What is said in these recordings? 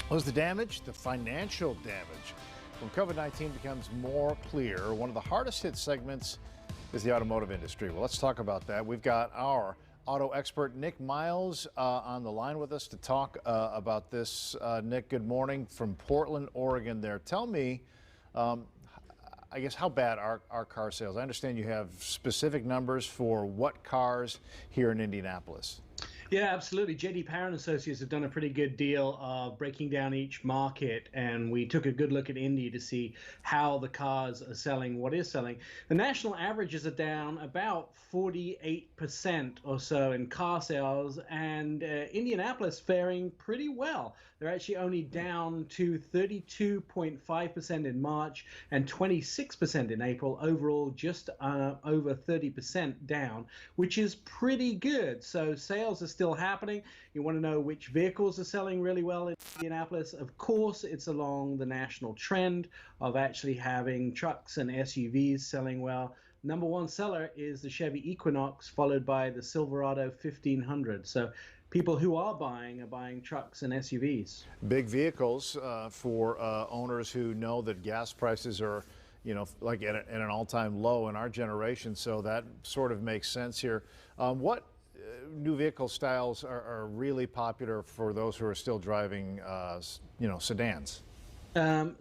Was the damage, the financial damage from COVID-19 becomes more clear? One of the hardest hit segments is the automotive industry. Well, let's talk about that. We've got our auto expert, Nick Miles, on the line with us to talk about this. Nick, good morning from Portland, Oregon there. Tell me, I guess, how bad are car sales? I understand you have specific numbers for what cars here in Indianapolis. Yeah, absolutely. J.D. Power and Associates have done a pretty good deal of breaking down each market, and we took a good look at Indy to see how the cars are selling, what is selling. The national averages are down about 48% or so in car sales, and Indianapolis faring pretty well. They're actually only down to 32.5% in March and 26% in April. Overall, just over 30% down, which is pretty good. So sales are still happening. You want to know which vehicles are selling really well in Indianapolis? Of course, it's along the national trend of actually having trucks and SUVs selling well. Number one seller is the Chevy Equinox, followed by the Silverado 1500. So people who are buying trucks and SUVs. Big vehicles for owners who know that gas prices are, like at an all-time low in our generation. So that sort of makes sense here. What new vehicle styles are really popular for those who are still driving, sedans?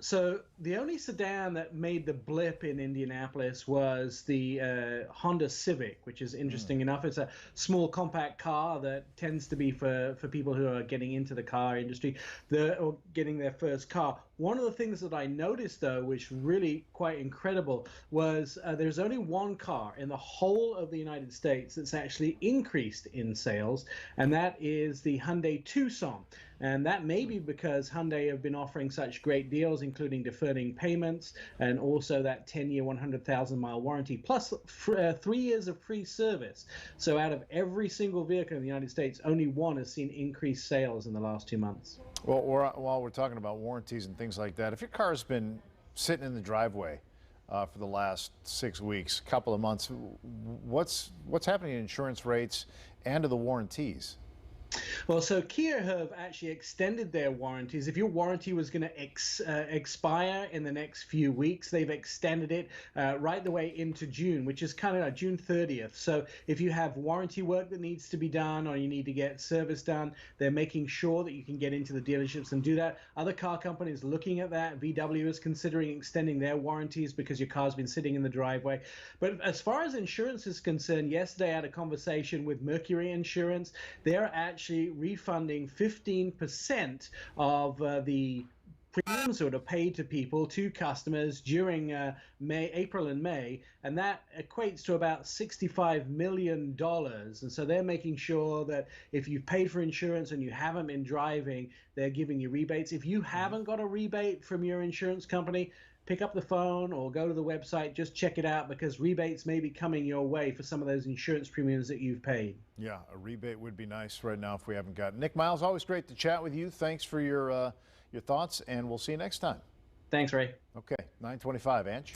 So the only sedan that made the blip in Indianapolis was the Honda Civic, which is interesting enough. It's a small compact car that tends to be for people who are getting into the car industry, or getting their first car. One of the things that I noticed, though, which really quite incredible, was there's only one car in the whole of the United States that's actually increased in sales, and that is the Hyundai Tucson. And that may be because Hyundai have been offering such great deals, including deferring payments and also that 10-year, 100,000-mile warranty, plus 3 years of free service. So out of every single vehicle in the United States, only one has seen increased sales in the last 2 months. Well, while we're talking about warranties and things like that, if your car's been sitting in the driveway for the last 6 weeks, couple of months, what's happening to insurance rates and to the warranties? Well, so Kia have actually extended their warranties. If your warranty was going to expire in the next few weeks, they've extended it right the way into June, which is kind of like June 30th. So if you have warranty work that needs to be done or you need to get service done, they're making sure that you can get into the dealerships and do that. Other car companies looking at that. VW is considering extending their warranties because your car's been sitting in the driveway. But as far as insurance is concerned, yesterday I had a conversation with Mercury Insurance. They're actually refunding 15% of the premiums that are paid to people, to customers during April and May, and that equates to about $65 million. And so they're making sure that if you've paid for insurance and you haven't been driving, they're giving you rebates. If you haven't got a rebate from your insurance company, pick up the phone or go to the website, just check it out, because rebates may be coming your way for some of those insurance premiums that you've paid. Yeah, a rebate would be nice right now if we haven't got it. Nick Miles, always great to chat with you. Thanks for your thoughts, and we'll see you next time. Thanks, Ray. Okay, 9:25, Ange.